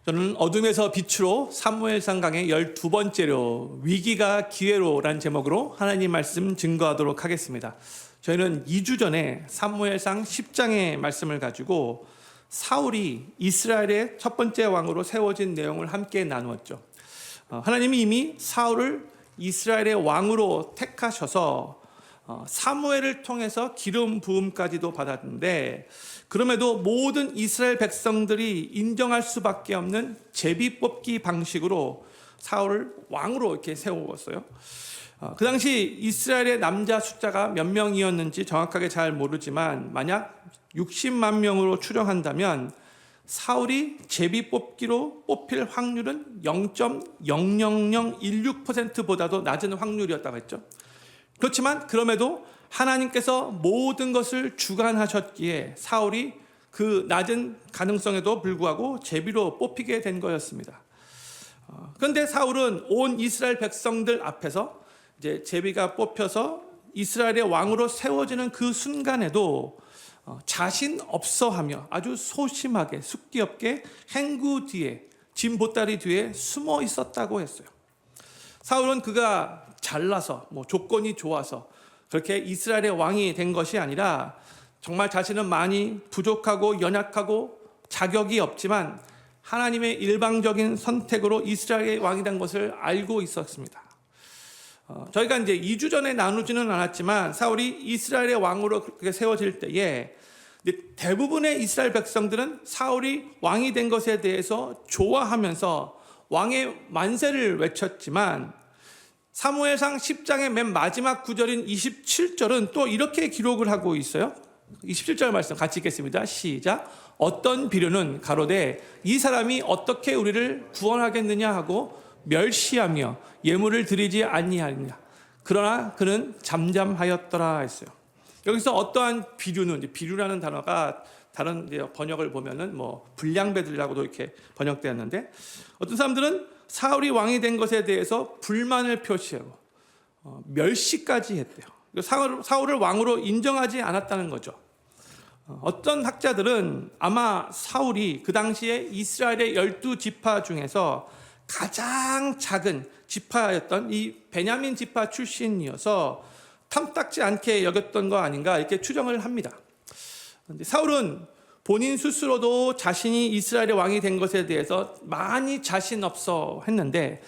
저는 어둠에서 빛으로 사무엘상 강의 12번째로 위기가 기회로라는 제목으로 하나님 말씀 증거하도록 하겠습니다. 저희는 2주 전에 사무엘상 10장의 말씀을 가지고 사울이 이스라엘의 첫 번째 왕으로 세워진 내용을 함께 나누었죠. 하나님이 이미 사울을 이스라엘의 왕으로 택하셔서 사무엘을 통해서 기름 부음까지도 받았는데, 그럼에도 모든 이스라엘 백성들이 인정할 수밖에 없는 제비 뽑기 방식으로 사울을 왕으로 이렇게 세웠어요. 그 당시 이스라엘의 남자 숫자가 몇 명이었는지 정확하게 잘 모르지만 만약 60만 명으로 추정한다면 사울이 제비 뽑기로 뽑힐 확률은 0.00016%보다도 낮은 확률이었다고 했죠. 그렇지만 그럼에도 하나님께서 모든 것을 주관하셨기에 사울이 그 낮은 가능성에도 불구하고 제비로 뽑히게 된 거였습니다. 그런데 사울은 온 이스라엘 백성들 앞에서 이제 제비가 뽑혀서 이스라엘의 왕으로 세워지는 그 순간에도 자신 없어하며 아주 소심하게 숙기 없게 행구 뒤에, 짐 보따리 뒤에 숨어 있었다고 했어요. 사울은 그가 잘나서 조건이 좋아서 그렇게 이스라엘의 왕이 된 것이 아니라 정말 자신은 많이 부족하고 연약하고 자격이 없지만 하나님의 일방적인 선택으로 이스라엘의 왕이 된 것을 알고 있었습니다. 저희가 이제 2주 전에 나누지는 않았지만 사울이 이스라엘의 왕으로 그렇게 세워질 때에 대부분의 이스라엘 백성들은 사울이 왕이 된 것에 대해서 좋아하면서 왕의 만세를 외쳤지만 사무엘상 10장의 맨 마지막 구절인 27절은 또 이렇게 기록을 하고 있어요. 27절 말씀 같이 읽겠습니다. 시작. 어떤 비류는 가로되 이 사람이 어떻게 우리를 구원하겠느냐 하고 멸시하며 예물을 드리지 아니하느냐. 그러나 그는 잠잠하였더라 했어요. 여기서 어떠한 비류는, 비류라는 단어가 다른 번역을 보면은 불량배들이라고도 이렇게 번역되었는데, 어떤 사람들은 사울이 왕이 된 것에 대해서 불만을 표시하고 멸시까지 했대요. 사울을 왕으로 인정하지 않았다는 거죠. 어떤 학자들은 아마 사울이 그 당시에 이스라엘의 12지파 중에서 가장 작은 지파였던 이 베냐민 지파 출신이어서 탐탁지 않게 여겼던 거 아닌가 이렇게 추정을 합니다. 그런데 사울은 본인 스스로도 자신이 이스라엘의 왕이 된 것에 대해서 많이 자신 없어 했는데,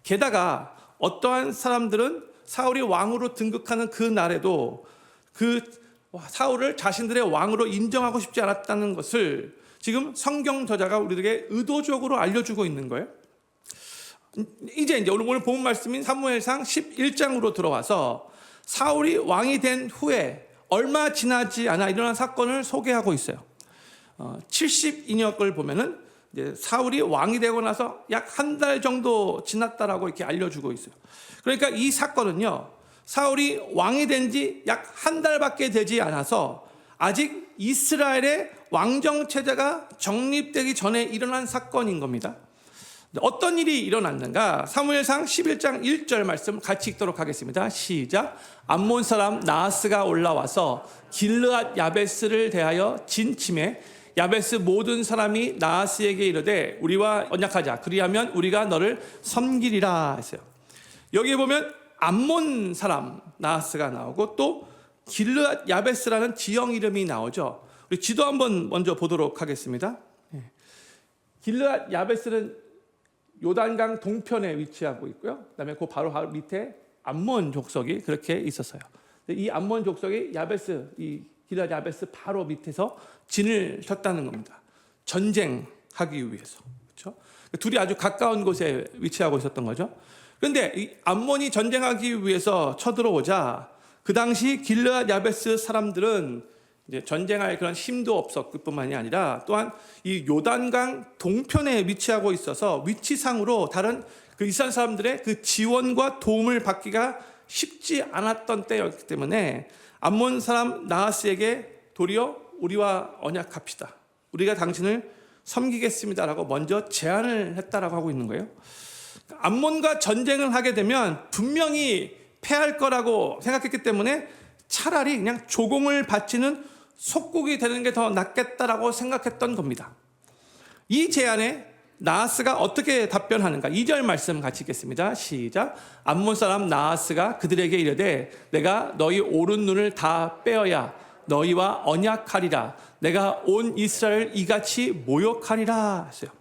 게다가 어떠한 사람들은 사울이 왕으로 등극하는 그 날에도 그 사울을 자신들의 왕으로 인정하고 싶지 않았다는 것을 지금 성경 저자가 우리에게 의도적으로 알려주고 있는 거예요. 이제 오늘 본 말씀인 사무엘상 11장으로 들어와서 사울이 왕이 된 후에 얼마 지나지 않아 일어난 사건을 소개하고 있어요. 70인역을 보면은 이제 사울이 왕이 되고 나서 약 한 달 정도 지났다라고 이렇게 알려주고 있어요. 그러니까 이 사건은요, 사울이 왕이 된 지 약 한 달밖에 되지 않아서 아직 이스라엘의 왕정 체제가 정립되기 전에 일어난 사건인 겁니다. 어떤 일이 일어났는가? 사무엘상 11장 1절 말씀 같이 읽도록 하겠습니다. 시작. 암몬 사람 나하스가 올라와서 길르앗 야베스를 대하여 진침해 야베스 모든 사람이 나하스에게 이르되 우리와 언약하자. 그리하면 우리가 너를 섬기리라 했어요. 여기 보면 암몬 사람 나하스가 나오고 또 길르앗 야베스라는 지형 이름이 나오죠. 우리 지도 한번 먼저 보도록 하겠습니다. 길르앗 야베스는 요단강 동편에 위치하고 있고요. 그다음에 그 바로 밑에 암몬 족속이 그렇게 있었어요. 이 암몬 족속이 야베스, 이 길르앗 야베스 바로 밑에서 진을 쳤다는 겁니다. 전쟁하기 위해서. 그렇죠? 둘이 아주 가까운 곳에 위치하고 있었던 거죠. 그런데 이 암몬이 전쟁하기 위해서 쳐들어오자 그 당시 길르앗 야베스 사람들은 이제 전쟁할 그런 힘도 없었을 뿐만이 아니라 또한 이 요단강 동편에 위치하고 있어서 위치상으로 다른 그 이스라엘 사람들의 그 지원과 도움을 받기가 쉽지 않았던 때였기 때문에 암몬 사람 나하스에게 도리어 우리와 언약합시다. 우리가 당신을 섬기겠습니다라고 먼저 제안을 했다라고 하고 있는 거예요. 암몬과 전쟁을 하게 되면 분명히 패할 거라고 생각했기 때문에 차라리 그냥 조공을 바치는 속국이 되는 게 더 낫겠다라고 생각했던 겁니다. 이 제안에 나하스가 어떻게 답변하는가? 2절 말씀 같이 읽겠습니다. 시작. 암몬 사람 나하스가 그들에게 이르되 내가 너희 오른 눈을 다 빼어야 너희와 언약하리라. 내가 온 이스라엘 이같이 모욕하리라 했어요.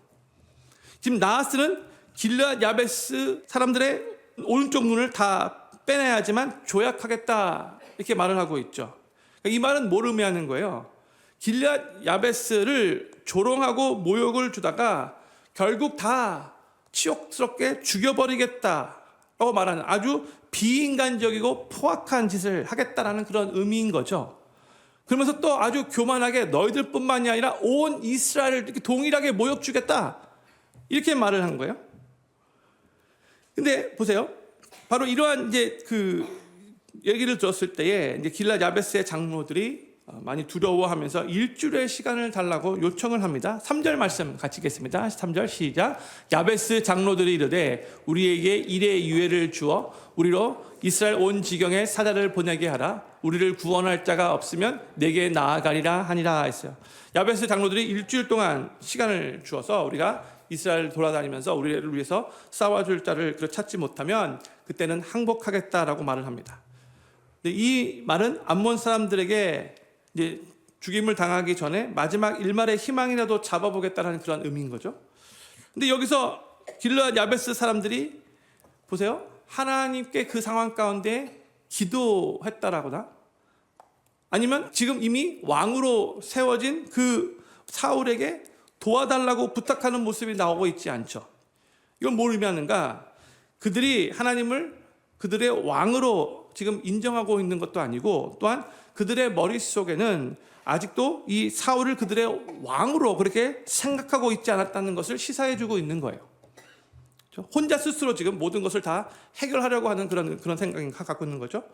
지금 나하스는 길르앗 야베스 사람들의 오른쪽 눈을 다 빼내야지만 조약하겠다 이렇게 말을 하고 있죠. 이 말은 뭘 의미하는 거예요? 길르앗 야베스를 조롱하고 모욕을 주다가 결국 다 치욕스럽게 죽여버리겠다라고 말하는 아주 비인간적이고 포악한 짓을 하겠다라는 그런 의미인 거죠. 그러면서 또 아주 교만하게 너희들뿐만이 아니라 온 이스라엘을 이렇게 동일하게 모욕 주겠다 이렇게 말을 한 거예요. 근데 보세요. 바로 이러한 이제 그 얘기를 들었을 때에 이제 길르앗 야베스의 장로들이 많이 두려워하면서 일주일의 시간을 달라고 요청을 합니다. 3절 말씀 같이 읽겠습니다. 3절 시작. 야베스 장로들이 이르되 우리에게 일의 유예를 주어 우리로 이스라엘 온 지경에 사자를 보내게 하라. 우리를 구원할 자가 없으면 내게 나아가리라 하니라 했어요. 야베스 장로들이 일주일 동안 시간을 주어서 우리가 이스라엘 돌아다니면서 우리를 위해서 싸워줄 자를 찾지 못하면 그때는 항복하겠다라고 말을 합니다. 근데 이 말은 암몬 사람들에게 이제 죽임을 당하기 전에 마지막 일말의 희망이라도 잡아보겠다는 그런 의미인 거죠. 근데 여기서 길르앗 야베스 사람들이 보세요. 하나님께 그 상황 가운데 기도했다라거나 아니면 지금 이미 왕으로 세워진 그 사울에게 도와달라고 부탁하는 모습이 나오고 있지 않죠. 이건 뭘 의미하는가? 그들이 하나님을 그들의 왕으로 지금 인정하고 있는 것도 아니고 또한 그들의 머릿속에는 아직도 이 사울을 그들의 왕으로 그렇게 생각하고 있지 않았다는 것을 시사해주고 있는 거예요. 혼자 스스로 지금 모든 것을 다 해결하려고 하는 그런 생각이 갖고 있는 거죠.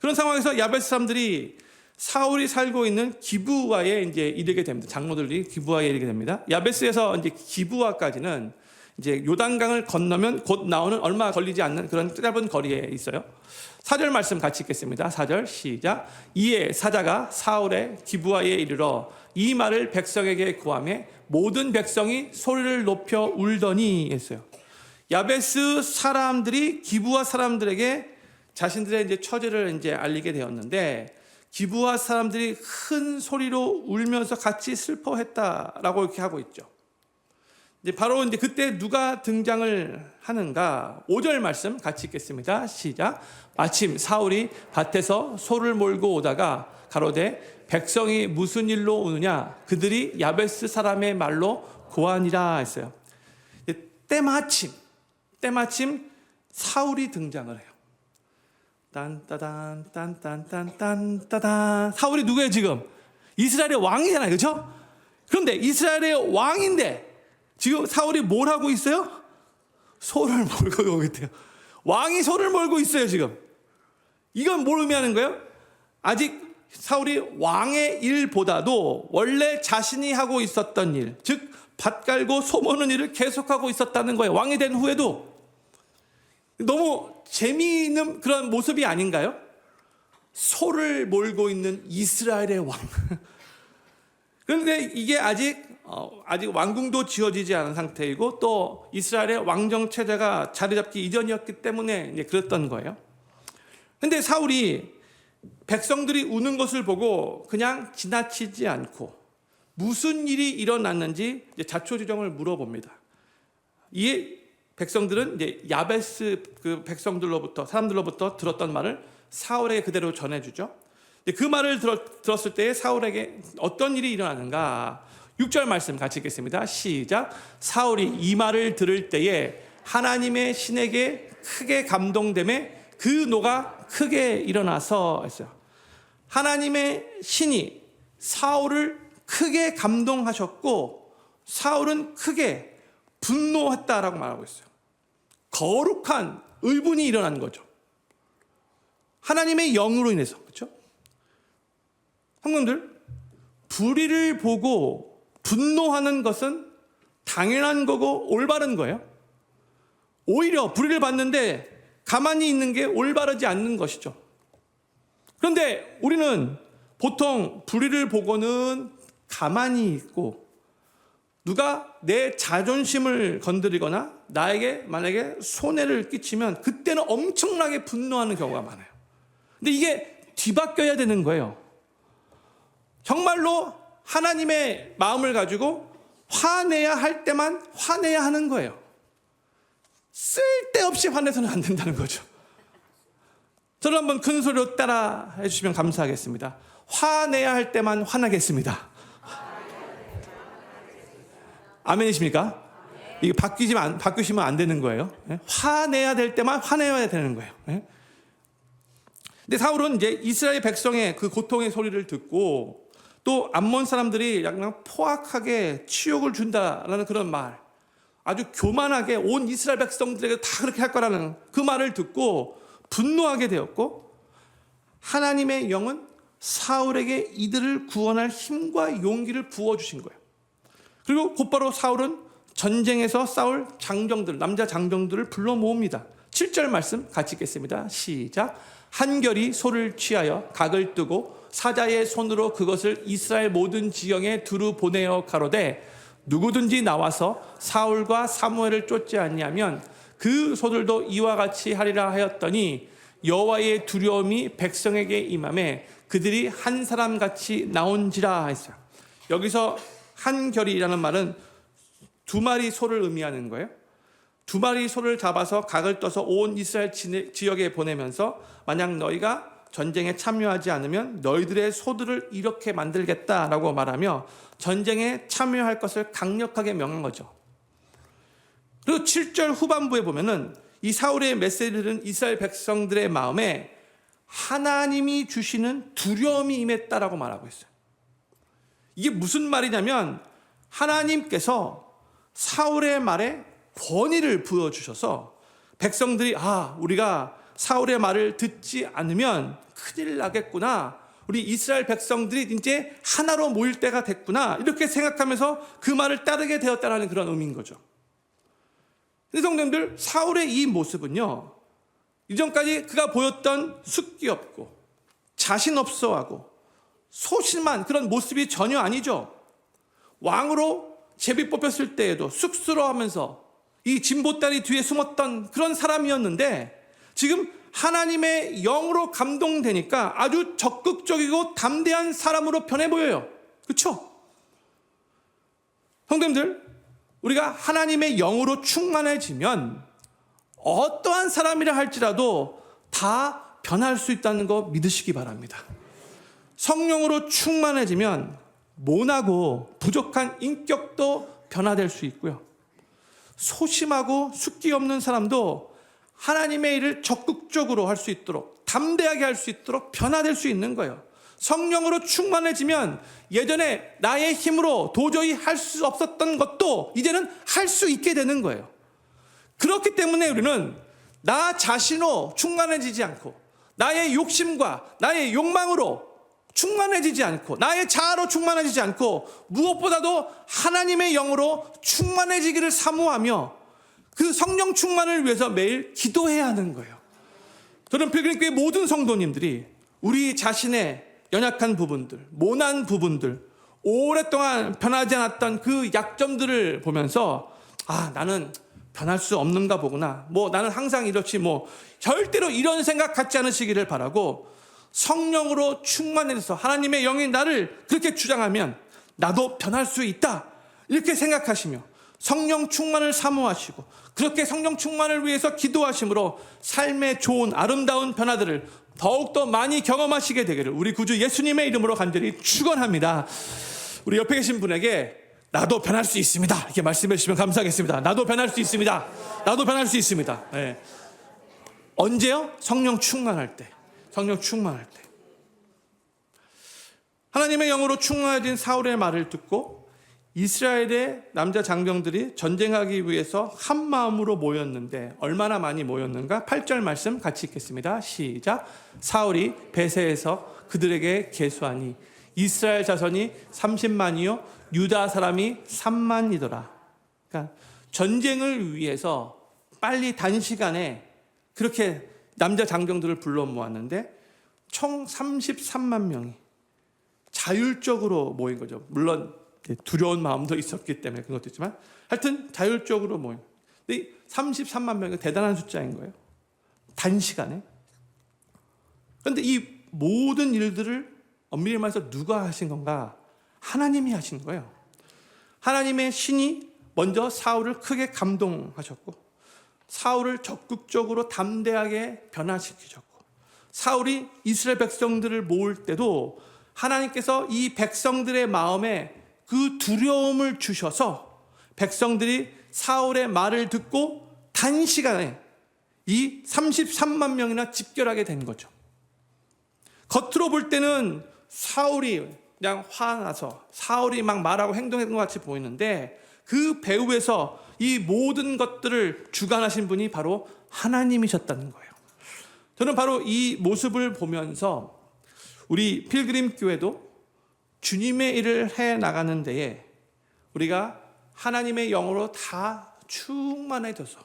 그런 상황에서 야베스 사람들이 사울이 살고 있는 기브아에 이제 이르게 됩니다. 장로들이 기브아에 이르게 됩니다. 야베스에서 이제 기브아까지는 이제 요단강을 건너면 곧 나오는 얼마 걸리지 않는 그런 짧은 거리에 있어요. 4절 말씀 같이 읽겠습니다. 4절 시작. 이에 사자가 사울의 기브아에 이르러 이 말을 백성에게 고하매 모든 백성이 소리를 높여 울더니 했어요. 야베스 사람들이 기브아 사람들에게 자신들의 이제 처지를 이제 알리게 되었는데 기브아 사람들이 큰 소리로 울면서 같이 슬퍼했다라고 이렇게 하고 있죠. 이제 바로 이제 그때 누가 등장을 하는가? 5절 말씀 같이 읽겠습니다. 시작. 마침 사울이 밭에서 소를 몰고 오다가 가로되 백성이 무슨 일로 오느냐? 그들이 야베스 사람의 말로 고하니라 했어요. 때마침 사울이 등장을 해요. 딴따단 딴딴딴딴따단. 사울이 누구예요 지금? 이스라엘의 왕이잖아요, 그렇죠? 그런데 이스라엘의 왕인데 지금 사울이 뭘 하고 있어요? 소를 몰고 오고 있대요. 왕이 소를 몰고 있어요 지금. 이건 뭘 의미하는 거예요? 아직 사울이 왕의 일보다도 원래 자신이 하고 있었던 일, 즉 밭 갈고 소 모는 일을 계속하고 있었다는 거예요. 왕이 된 후에도. 너무 재미있는 그런 모습이 아닌가요? 소를 몰고 있는 이스라엘의 왕. 그런데 이게 아직 왕궁도 지어지지 않은 상태이고 또 이스라엘의 왕정 체제가 자리 잡기 이전이었기 때문에 이제 그랬던 거예요. 근데 사울이 백성들이 우는 것을 보고 그냥 지나치지 않고 무슨 일이 일어났는지 이제 자초지종을 물어봅니다. 이에 백성들은 이제 야베스 그 백성들로부터 사람들로부터 들었던 말을 사울에게 그대로 전해주죠. 그 말을 들었을 때 사울에게 어떤 일이 일어나는가? 6절 말씀 같이 읽겠습니다. 시작. 사울이 이 말을 들을 때에 하나님의 신에게 크게 감동되매 그 노가 크게 일어나서 했어요. 하나님의 신이 사울을 크게 감동하셨고 사울은 크게 분노했다라고 말하고 있어요. 거룩한 의분이 일어난 거죠. 하나님의 영으로 인해서. 그렇죠? 성도님들, 불의를 보고 분노하는 것은 당연한 거고 올바른 거예요. 오히려 불의를 봤는데 가만히 있는 게 올바르지 않는 것이죠. 그런데 우리는 보통 불의를 보고는 가만히 있고 누가 내 자존심을 건드리거나 나에게 만약에 손해를 끼치면 그때는 엄청나게 분노하는 경우가 많아요. 근데 이게 뒤바뀌어야 되는 거예요. 정말로 하나님의 마음을 가지고 화내야 할 때만 화내야 하는 거예요. 쓸데없이 화내서는 안 된다는 거죠. 저를 한번 큰 소리로 따라 해주시면 감사하겠습니다. 화내야 할 때만 화나겠습니다. 아멘이십니까? 이게 바뀌시면 안 되는 거예요. 화내야 될 때만 화내야 되는 거예요. 근데 사울은 이제 이스라엘 백성의 그 고통의 소리를 듣고 또 암몬 사람들이 약간 포악하게 치욕을 준다라는 그런 말, 아주 교만하게 온 이스라엘 백성들에게 다 그렇게 할 거라는 그 말을 듣고 분노하게 되었고, 하나님의 영은 사울에게 이들을 구원할 힘과 용기를 부어주신 거예요. 그리고 곧바로 사울은 전쟁에서 싸울 장정들, 남자 장정들을 불러 모읍니다. 7절 말씀 같이 읽겠습니다. 시작. 한결이 소를 취하여 각을 뜨고 사자의 손으로 그것을 이스라엘 모든 지경에 두루 보내어 가로되 누구든지 나와서 사울과 사무엘을 쫓지 않냐면 그 소들도 이와 같이 하리라 하였더니 여호와의 두려움이 백성에게 임하매 그들이 한 사람같이 나온지라 했어요. 여기서 한결이라는 말은 두 마리 소를 의미하는 거예요. 두 마리 소를 잡아서 각을 떠서 온 이스라엘 지역에 보내면서 만약 너희가 전쟁에 참여하지 않으면 너희들의 소들을 이렇게 만들겠다라고 말하며 전쟁에 참여할 것을 강력하게 명한 거죠. 그리고 7절 후반부에 보면은 이 사울의 메시지를 들은 이스라엘 백성들의 마음에 하나님이 주시는 두려움이 임했다라고 말하고 있어요. 이게 무슨 말이냐면 하나님께서 사울의 말에 권위를 부여주셔서 백성들이 우리가 사울의 말을 듣지 않으면 큰일 나겠구나, 우리 이스라엘 백성들이 이제 하나로 모일 때가 됐구나, 이렇게 생각하면서 그 말을 따르게 되었다는 그런 의미인 거죠. 근데 성도님들, 사울의 이 모습은요, 이전까지 그가 보였던 숙기 없고 자신 없어하고 소심한 그런 모습이 전혀 아니죠. 왕으로 제비 뽑혔을 때에도 쑥스러워하면서 이 진보다리 뒤에 숨었던 그런 사람이었는데 지금 하나님의 영으로 감동되니까 아주 적극적이고 담대한 사람으로 변해 보여요. 그렇죠? 성도님들, 우리가 하나님의 영으로 충만해지면 어떠한 사람이라 할지라도 다 변할 수 있다는 거 믿으시기 바랍니다. 성령으로 충만해지면 모나고 부족한 인격도 변화될 수 있고요, 소심하고 숙기 없는 사람도 하나님의 일을 적극적으로 할 수 있도록, 담대하게 할 수 있도록 변화될 수 있는 거예요. 성령으로 충만해지면 예전에 나의 힘으로 도저히 할 수 없었던 것도 이제는 할 수 있게 되는 거예요. 그렇기 때문에 우리는 나 자신으로 충만해지지 않고 나의 욕심과 나의 욕망으로 충만해지지 않고 나의 자아로 충만해지지 않고 무엇보다도 하나님의 영으로 충만해지기를 사모하며 그 성령 충만을 위해서 매일 기도해야 하는 거예요. 저는 필그림교회 모든 성도님들이 우리 자신의 연약한 부분들, 모난 부분들, 오랫동안 변하지 않았던 그 약점들을 보면서 나는 변할 수 없는가 보구나, 나는 항상 이렇지, 절대로 이런 생각 갖지 않으시기를 바라고 성령으로 충만해서 하나님의 영이 나를 그렇게 주장하면 나도 변할 수 있다, 이렇게 생각하시며 성령 충만을 사모하시고 그렇게 성령 충만을 위해서 기도하심으로 삶의 좋은 아름다운 변화들을 더욱더 많이 경험하시게 되기를 우리 구주 예수님의 이름으로 간절히 축원합니다. 우리 옆에 계신 분에게 나도 변할 수 있습니다, 이렇게 말씀해 주시면 감사하겠습니다. 나도 변할 수 있습니다. 나도 변할 수 있습니다. 네. 언제요? 성령 충만할 때. 성령 충만할 때. 하나님의 영으로 충만해진 사울의 말을 듣고 이스라엘의 남자 장병들이 전쟁하기 위해서 한 마음으로 모였는데 얼마나 많이 모였는가? 8절 말씀 같이 읽겠습니다. 시작. 사울이 베세에서 그들에게 계수하니 이스라엘 자손이 30만이요 유다 사람이 3만이더라. 그러니까 전쟁을 위해서 빨리 단시간에 그렇게 남자 장병들을 불러 모았는데 총 33만 명이 자율적으로 모인 거죠. 물론 두려운 마음도 있었기 때문에 그런 것도 있지만 하여튼 자율적으로 모인 33만 명이 대단한 숫자인 거예요. 단시간에. 그런데 이 모든 일들을 엄밀히 말해서 누가 하신 건가? 하나님이 하신 거예요. 하나님의 신이 먼저 사울을 크게 감동하셨고 사울을 적극적으로 담대하게 변화시키셨고 사울이 이스라엘 백성들을 모을 때도 하나님께서 이 백성들의 마음에 그 두려움을 주셔서 백성들이 사울의 말을 듣고 단시간에 이 33만 명이나 집결하게 된 거죠. 겉으로 볼 때는 사울이 그냥 화나서 사울이 막 말하고 행동했던 것 같이 보이는데 그 배후에서 이 모든 것들을 주관하신 분이 바로 하나님이셨다는 거예요. 저는 바로 이 모습을 보면서 우리 필그림 교회도 주님의 일을 해 나가는 데에 우리가 하나님의 영으로 다 충만해져서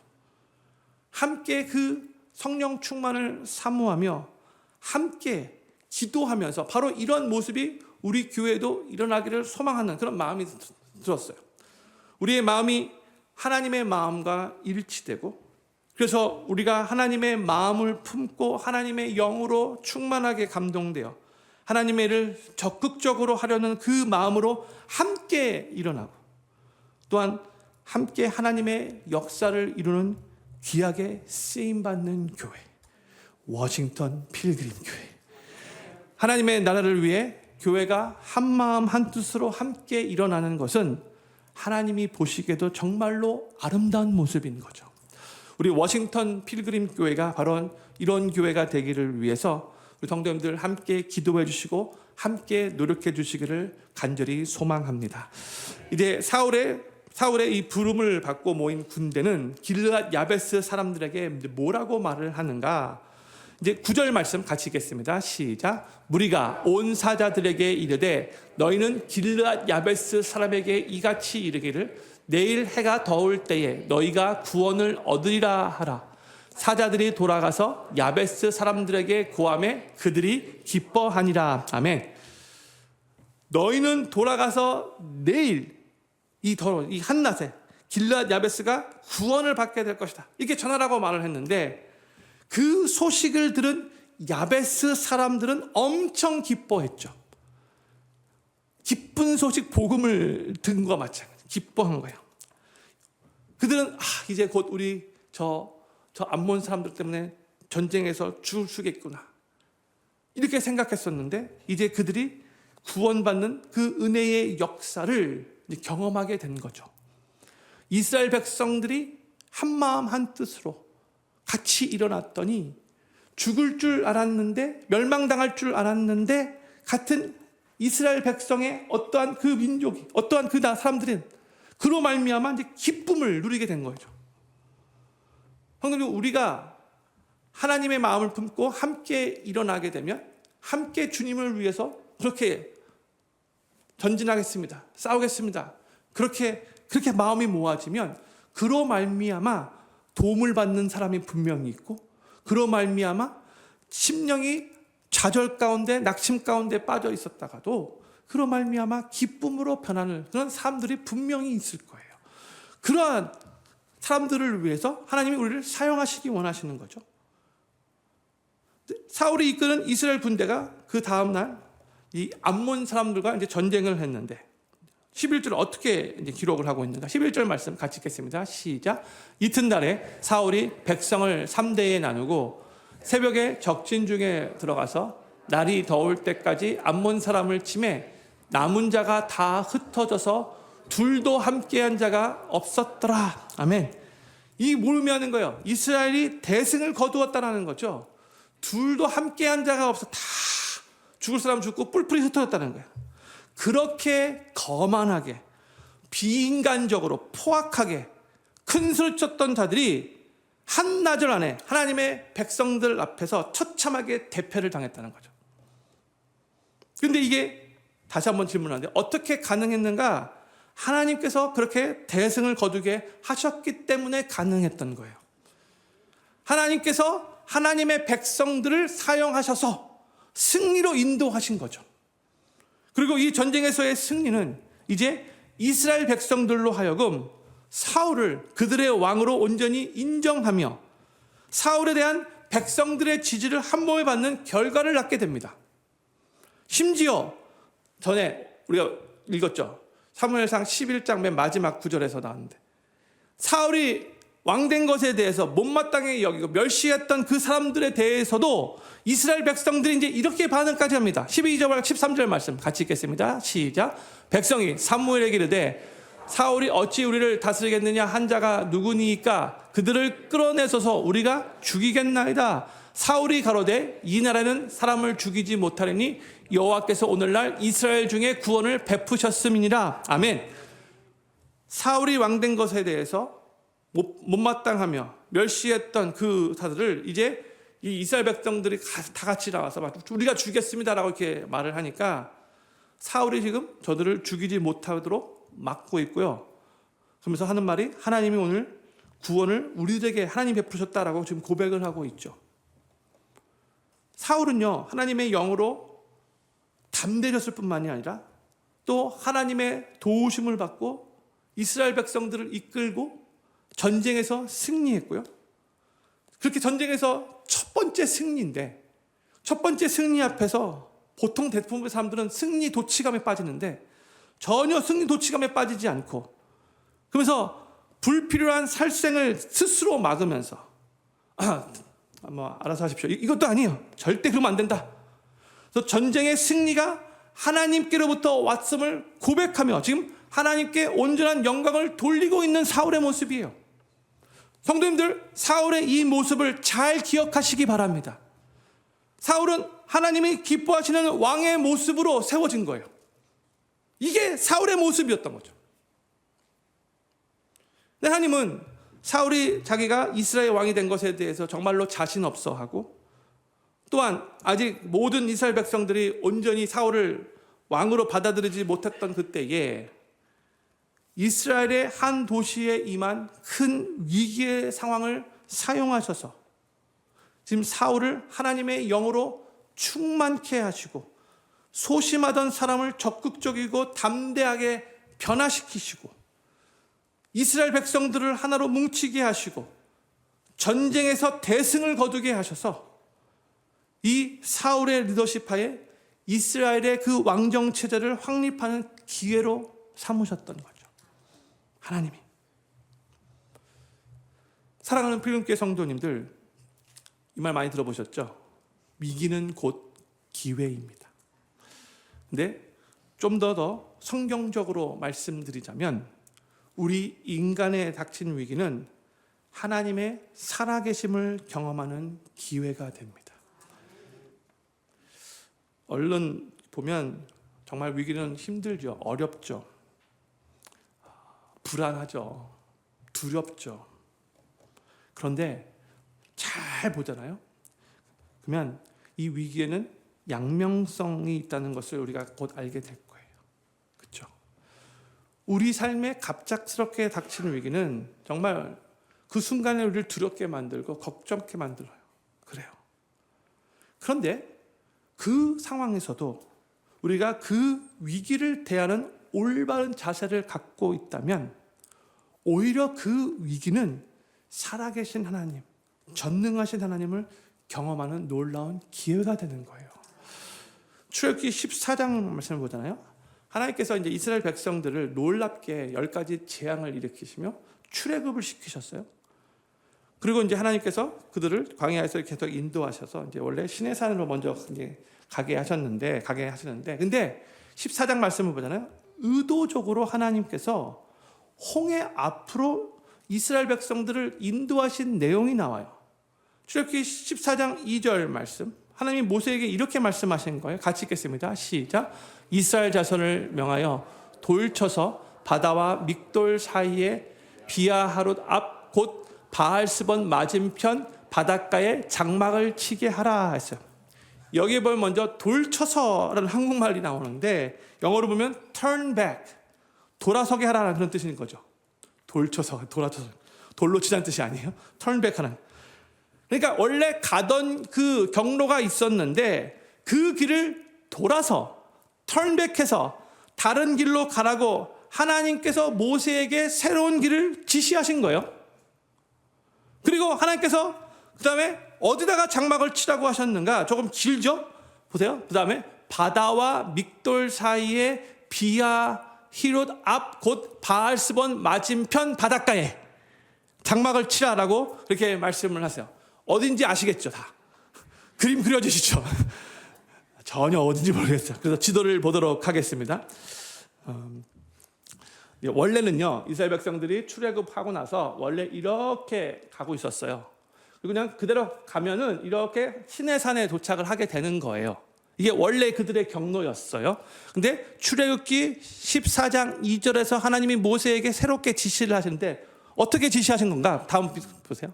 함께 그 성령 충만을 사모하며 함께 기도하면서 바로 이런 모습이 우리 교회도 일어나기를 소망하는 그런 마음이 들었어요. 우리의 마음이 하나님의 마음과 일치되고 그래서 우리가 하나님의 마음을 품고 하나님의 영으로 충만하게 감동되어 하나님의 일을 적극적으로 하려는 그 마음으로 함께 일어나고 또한 함께 하나님의 역사를 이루는 귀하게 쓰임받는 교회 워싱턴 필그림 교회 하나님의 나라를 위해 교회가 한마음 한뜻으로 함께 일어나는 것은 하나님이 보시기에도 정말로 아름다운 모습인 거죠. 우리 워싱턴 필그림 교회가 바로 이런 교회가 되기를 위해서 우리 성도님들 함께 기도해 주시고 함께 노력해 주시기를 간절히 소망합니다. 이제 사울의 이 부름을 받고 모인 군대는 길르앗 야베스 사람들에게 뭐라고 말을 하는가? 이제 9절 말씀 같이 읽겠습니다. 시작. 무리가 온 사자들에게 이르되 너희는 길르앗 야베스 사람에게 이같이 이르기를 내일 해가 더울 때에 너희가 구원을 얻으리라 하라. 사자들이 돌아가서 야베스 사람들에게 고하매 그들이 기뻐하니라. 아멘. 너희는 돌아가서 내일 이 더러운 이 한낮에 길르앗 야베스가 구원을 받게 될 것이다. 이렇게 전하라고 말을 했는데 그 소식을 들은 야베스 사람들은 엄청 기뻐했죠. 기쁜 소식 복음을 듣는 것과 마찬가지. 기뻐한 거예요. 그들은 이제 곧 우리 저 암몬 사람들 때문에 전쟁에서 죽겠구나 이렇게 생각했었는데 이제 그들이 구원받는 그 은혜의 역사를 경험하게 된 거죠. 이스라엘 백성들이 한마음 한뜻으로 같이 일어났더니 죽을 줄 알았는데 멸망당할 줄 알았는데 같은 이스라엘 백성의 어떠한 그 민족이 어떠한 그 사람들은 그로 말미암아 이제 기쁨을 누리게 된 거죠. 성도님 우리가 하나님의 마음을 품고 함께 일어나게 되면 함께 주님을 위해서 그렇게 전진하겠습니다. 싸우겠습니다. 그렇게 마음이 모아지면 그로 말미암아 도움을 받는 사람이 분명히 있고 그로 말미암아 심령이 좌절 가운데 낙심 가운데 빠져 있었다가도 그로 말미암아 기쁨으로 변하는 그런 사람들이 분명히 있을 거예요. 그러한 사람들을 위해서 하나님이 우리를 사용하시기 원하시는 거죠. 사울이 이끄는 이스라엘 군대가 그 다음 날 이 암몬 사람들과 이제 전쟁을 했는데 11절 어떻게 이제 기록을 하고 있는가? 11절 말씀 같이 읽겠습니다. 시작. 이튿날에 사울이 백성을 3대에 나누고 새벽에 적진 중에 들어가서 날이 더울 때까지 암몬 사람을 치매 남은 자가 다 흩어져서 둘도 함께한 자가 없었더라. 아멘. 이 뭘 의미하는 거예요? 이스라엘이 대승을 거두었다는 거죠. 둘도 함께한 자가 없어 다 죽을 사람 죽고 뿔뿔이 흩어졌다는 거예요. 그렇게 거만하게 비인간적으로 포악하게 큰 소리 쳤던 자들이 한나절 안에 하나님의 백성들 앞에서 처참하게 대패를 당했다는 거죠. 그런데 이게 다시 한번 질문하는데 어떻게 가능했는가? 하나님께서 그렇게 대승을 거두게 하셨기 때문에 가능했던 거예요. 하나님께서 하나님의 백성들을 사용하셔서 승리로 인도하신 거죠. 그리고 이 전쟁에서의 승리는 이제 이스라엘 백성들로 하여금 사울을 그들의 왕으로 온전히 인정하며 사울에 대한 백성들의 지지를 한몸에 받는 결과를 낳게 됩니다. 심지어 전에 우리가 읽었죠. 사무엘상 11장 맨 마지막 구절에서 나왔는데 사울이 왕된 것에 대해서 못마땅하게 여기고 멸시했던 그 사람들에 대해서도 이스라엘 백성들이 이제 이렇게 반응까지 합니다. 12절과 13절 말씀 같이 읽겠습니다. 시작. 백성이 사무엘에게 이르되 사울이 어찌 우리를 다스리겠느냐 한 자가 누구니까 그들을 끌어내서서 우리가 죽이겠나이다. 사울이 가로되 이 나라는 사람을 죽이지 못하리니 여호와께서 오늘날 이스라엘 중에 구원을 베푸셨음이니라. 아멘. 사울이 왕된 것에 대해서 못마땅하며 멸시했던 그 사들을 이제 이 이스라엘 백성들이 다 같이 나와서 우리가 죽이겠습니다라고 이렇게 말을 하니까 사울이 지금 저들을 죽이지 못하도록 막고 있고요. 그러면서 하는 말이 하나님이 오늘 구원을 우리들에게 하나님 베푸셨다라고 지금 고백을 하고 있죠. 사울은요 하나님의 영으로 담대해졌을 뿐만이 아니라 또 하나님의 도우심을 받고 이스라엘 백성들을 이끌고 전쟁에서 승리했고요. 그렇게 전쟁에서 첫 번째 승리인데 첫 번째 승리 앞에서 보통 대부분의 사람들은 승리 도취감에 빠지는데 전혀 승리 도취감에 빠지지 않고 그러면서 불필요한 살생을 스스로 막으면서 뭐 알아서 하십시오. 이것도 아니에요. 절대 그러면 안 된다. 그래서 전쟁의 승리가 하나님께로부터 왔음을 고백하며 지금 하나님께 온전한 영광을 돌리고 있는 사울의 모습이에요. 성도님들, 사울의 이 모습을 잘 기억하시기 바랍니다. 사울은 하나님이 기뻐하시는 왕의 모습으로 세워진 거예요. 이게 사울의 모습이었던 거죠. 근데 하나님은 사울이 자기가 이스라엘 왕이 된 것에 대해서 정말로 자신 없어 하고 또한 아직 모든 이스라엘 백성들이 온전히 사울을 왕으로 받아들이지 못했던 그때에 이스라엘의 한 도시에 임한 큰 위기의 상황을 사용하셔서 지금 사울을 하나님의 영으로 충만케 하시고 소심하던 사람을 적극적이고 담대하게 변화시키시고 이스라엘 백성들을 하나로 뭉치게 하시고 전쟁에서 대승을 거두게 하셔서 이 사울의 리더십 하에 이스라엘의 그 왕정 체제를 확립하는 기회로 삼으셨던 거죠. 하나님이. 사랑하는 필름교회 성도님들, 이 말 많이 들어보셨죠? 위기는 곧 기회입니다. 근데 좀 더 성경적으로 말씀드리자면 우리 인간에 닥친 위기는 하나님의 살아계심을 경험하는 기회가 됩니다. 얼른 보면 정말 위기는 힘들죠. 어렵죠. 불안하죠. 두렵죠. 그런데 잘 보잖아요. 그러면 이 위기에는 양면성이 있다는 것을 우리가 곧 알게 될 거예요. 그렇죠? 우리 삶에 갑작스럽게 닥치는 위기는 정말 그 순간에 우리를 두렵게 만들고 걱정케 만들어요. 그래요. 그런데 그 상황에서도 우리가 그 위기를 대하는 올바른 자세를 갖고 있다면 오히려 그 위기는 살아계신 하나님, 전능하신 하나님을 경험하는 놀라운 기회가 되는 거예요. 출애굽기 14장 말씀을 보잖아요. 하나님께서 이제 이스라엘 백성들을 놀랍게 10가지 재앙을 일으키시며 출애굽을 시키셨어요. 그리고 이제 하나님께서 그들을 광야에서 계속 인도하셔서 이제 원래 시내산으로 먼저 이제 가게 하시는데, 근데 14장 말씀을 보잖아요. 의도적으로 하나님께서 홍해 앞으로 이스라엘 백성들을 인도하신 내용이 나와요. 출애굽기 14장 2절 말씀. 하나님이 모세에게 이렇게 말씀하신 거예요. 같이 읽겠습니다. 시작. 이스라엘 자손을 명하여 돌쳐서 바다와 믹돌 사이에 비아하롯 앞 곧 바알스본 맞은편 바닷가에 장막을 치게 하라 했어요. 여기에 보면 먼저 돌쳐서라는 한국말이 나오는데 영어로 보면 turn back, 돌아서게 하라는 그런 뜻인 거죠. 돌쳐서, 돌아쳐서. 돌로 치자는 뜻이 아니에요. turn back 하는. 그러니까 원래 가던 그 경로가 있었는데 그 길을 돌아서 turn back해서 다른 길로 가라고 하나님께서 모세에게 새로운 길을 지시하신 거예요. 그리고 하나님께서 그 다음에 어디다가 장막을 치라고 하셨는가? 조금 길죠? 보세요. 그 다음에 바다와 믹돌 사이에 비아 히롯 앞 곧 바알스본 맞은편 바닷가에 장막을 치라라고 그렇게 말씀을 하세요. 어딘지 아시겠죠? 다 그림 그려주시죠. 전혀 어딘지 모르겠어요. 그래서 지도를 보도록 하겠습니다. 원래는요, 이스라엘 백성들이 출애굽하고 나서 원래 이렇게 가고 있었어요. 그리고 그냥 그대로 가면은 이렇게 시내산에 도착을 하게 되는 거예요. 이게 원래 그들의 경로였어요. 근데 출애굽기 14장 2절에서 하나님이 모세에게 새롭게 지시를 하시는데 어떻게 지시하신 건가? 다음 보세요.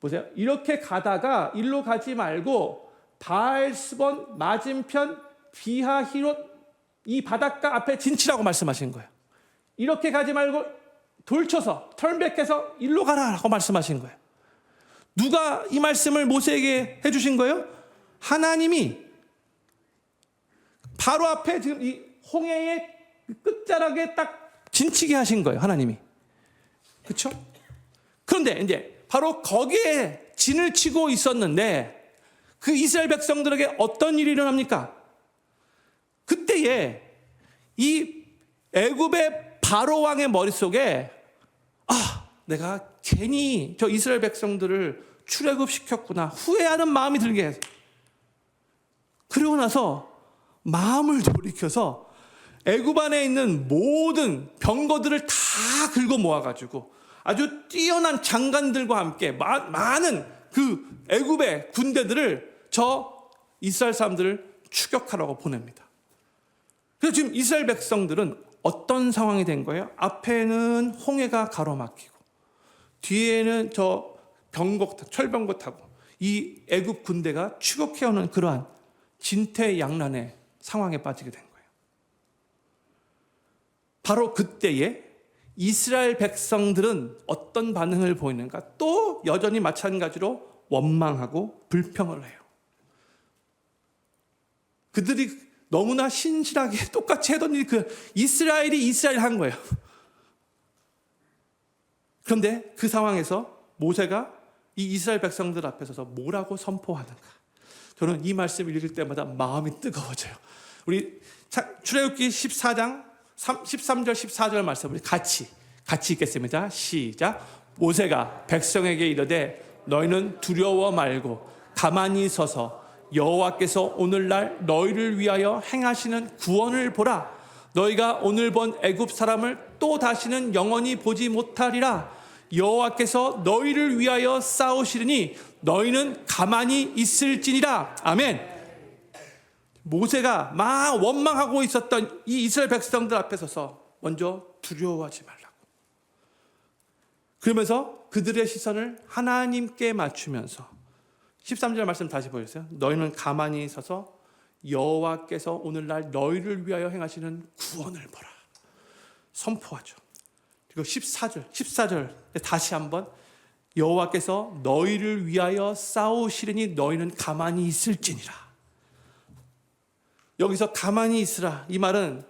보세요. 이렇게 가다가 일로 가지 말고 바알스본 맞은편 비하히롯 이 바닷가 앞에 진치라고 말씀하신 거예요. 이렇게 가지 말고 돌쳐서 턴백해서 일로 가라라고 말씀하신 거예요. 누가 이 말씀을 모세에게 해주신 거예요? 하나님이 바로 앞에 지금 이 홍해의 끝자락에 딱 진치게 하신 거예요. 하나님이. 그렇죠? 그런데 이제 바로 거기에 진을 치고 있었는데 그 이스라엘 백성들에게 어떤 일이 일어납니까? 그때에 이 애굽의 바로 왕의 머릿속에 내가 괜히 저 이스라엘 백성들을 출애굽시켰구나 후회하는 마음이 들게 해서 그러고 나서 마음을 돌이켜서 애굽 안에 있는 모든 병거들을 다 긁어 모아가지고 아주 뛰어난 장관들과 함께 많은 그 애굽의 군대들을 저 이스라엘 사람들을 추격하라고 보냅니다. 그래서 지금 이스라엘 백성들은 어떤 상황이 된 거예요? 앞에는 홍해가 가로막히고 뒤에는 저 철병거 타고 이 애굽 군대가 추격해오는 그러한 진퇴양난의 상황에 빠지게 된 거예요. 바로 그때에 이스라엘 백성들은 어떤 반응을 보이는가? 또 여전히 마찬가지로 원망하고 불평을 해요. 그들이 너무나 신실하게 똑같이 하던 일이 이스라엘이 한 거예요. 그런데 그 상황에서 모세가 이 이스라엘 백성들 앞에 서서 뭐라고 선포하는가? 저는 이 말씀을 읽을 때마다 마음이 뜨거워져요. 우리 출애굽기 14장 13절 14절 말씀을 같이 읽겠습니다. 시작. 모세가 백성에게 이르되 너희는 두려워 말고 가만히 서서 여호와께서 오늘날 너희를 위하여 행하시는 구원을 보라. 너희가 오늘 본 애굽 사람을 또 다시는 영원히 보지 못하리라. 여호와께서 너희를 위하여 싸우시리니 너희는 가만히 있을지니라. 아멘. 모세가 막 원망하고 있었던 이 이스라엘 백성들 앞에 서서 먼저 두려워하지 말라고. 그러면서 그들의 시선을 하나님께 맞추면서 13절 말씀 다시 보여주세요. 너희는 가만히 서서 여호와께서 오늘날 너희를 위하여 행하시는 구원을 보라. 선포하죠. 그리고 14절 다시 한번 여호와께서 너희를 위하여 싸우시리니 너희는 가만히 있을지니라. 여기서 가만히 있으라 이 말은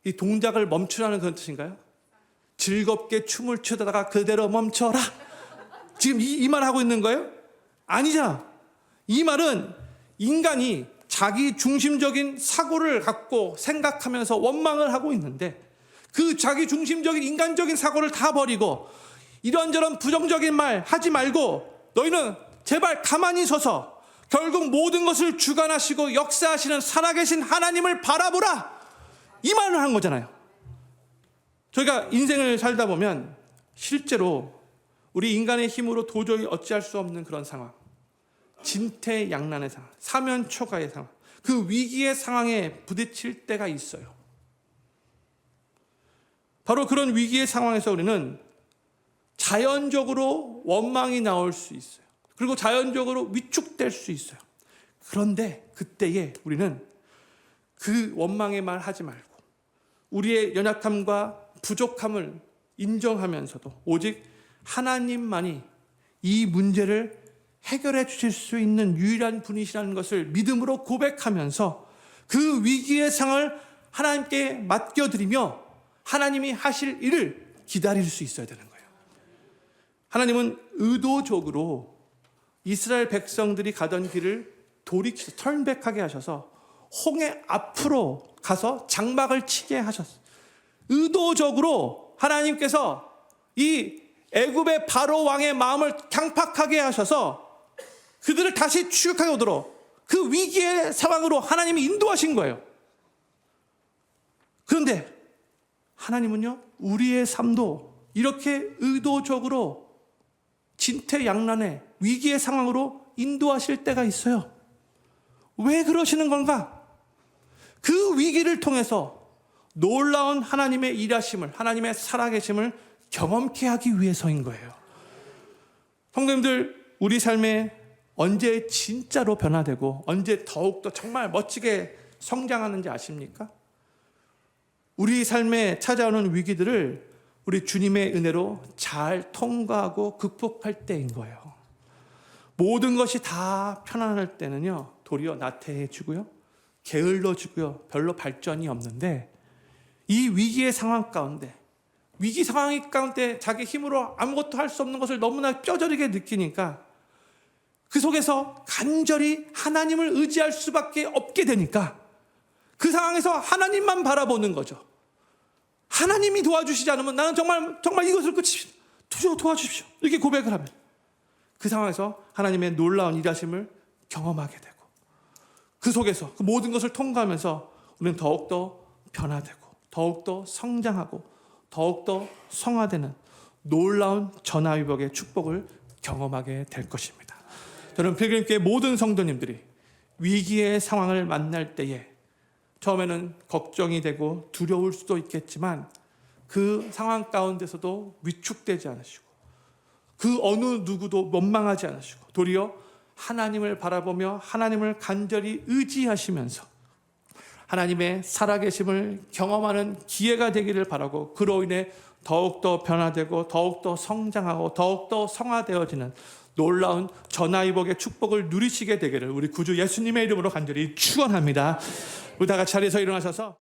이 동작을 멈추라는 그런 뜻인가요? 즐겁게 춤을 추다가 그대로 멈춰라. 지금 이 말 하고 있는 거예요? 아니잖아. 이 말은 인간이 자기 중심적인 사고를 갖고 생각하면서 원망을 하고 있는데 그 자기 중심적인 인간적인 사고를 다 버리고 이런저런 부정적인 말 하지 말고 너희는 제발 가만히 서서 결국 모든 것을 주관하시고 역사하시는 살아계신 하나님을 바라보라. 이 말을 한 거잖아요. 저희가 인생을 살다 보면 실제로 우리 인간의 힘으로 도저히 어찌할 수 없는 그런 상황, 진퇴양난의 상황, 사면초가의 상황, 그 위기의 상황에 부딪힐 때가 있어요. 바로 그런 위기의 상황에서 우리는 자연적으로 원망이 나올 수 있어요. 그리고 자연적으로 위축될 수 있어요. 그런데 그때에 우리는 그 원망의 말 하지 말고 우리의 연약함과 부족함을 인정하면서도 오직 하나님만이 이 문제를 해결해 주실 수 있는 유일한 분이시라는 것을 믿음으로 고백하면서 그 위기의 상을 하나님께 맡겨드리며 하나님이 하실 일을 기다릴 수 있어야 되는 거예요. 하나님은 의도적으로 이스라엘 백성들이 가던 길을 돌이켜서 턴백하게 하셔서 홍해 앞으로 가서 장막을 치게 하셨어요. 의도적으로 하나님께서 이 애굽의 바로 왕의 마음을 강팍하게 하셔서 그들을 다시 추격하게 오도록 그 위기의 상황으로 하나님이 인도하신 거예요. 그런데 하나님은요, 우리의 삶도 이렇게 의도적으로 진퇴양난의 위기의 상황으로 인도하실 때가 있어요. 왜 그러시는 건가? 그 위기를 통해서 놀라운 하나님의 일하심을, 하나님의 살아계심을 경험케 하기 위해서인 거예요. 성도님들, 우리 삶에 언제 진짜로 변화되고 언제 더욱더 정말 멋지게 성장하는지 아십니까? 우리 삶에 찾아오는 위기들을 우리 주님의 은혜로 잘 통과하고 극복할 때인 거예요. 모든 것이 다 편안할 때는요, 도리어 나태해지고요, 게을러지고요, 별로 발전이 없는데, 이 위기의 상황 가운데, 위기 상황 가운데 자기 힘으로 아무것도 할 수 없는 것을 너무나 뼈저리게 느끼니까 그 속에서 간절히 하나님을 의지할 수밖에 없게 되니까 그 상황에서 하나님만 바라보는 거죠. 하나님이 도와주시지 않으면 나는 정말 이것을 끝이 도와주십시오. 이렇게 고백을 하면 그 상황에서 하나님의 놀라운 일하심을 경험하게 되고, 그 속에서 그 모든 것을 통과하면서 우리는 더욱더 변화되고 더욱더 성장하고 더욱더 성화되는 놀라운 전화위복의 축복을 경험하게 될 것입니다. 저는 필그림교회 모든 성도님들이 위기의 상황을 만날 때에 처음에는 걱정이 되고 두려울 수도 있겠지만 그 상황 가운데서도 위축되지 않으시고 그 어느 누구도 원망하지 않으시고 도리어 하나님을 바라보며 하나님을 간절히 의지하시면서 하나님의 살아계심을 경험하는 기회가 되기를 바라고, 그로 인해 더욱더 변화되고 더욱더 성장하고 더욱더 성화되어지는 놀라운 전화위복의 축복을 누리시게 되기를 우리 구주 예수님의 이름으로 간절히 축원합니다. 우리 다 같이 자리에서 일어나셔서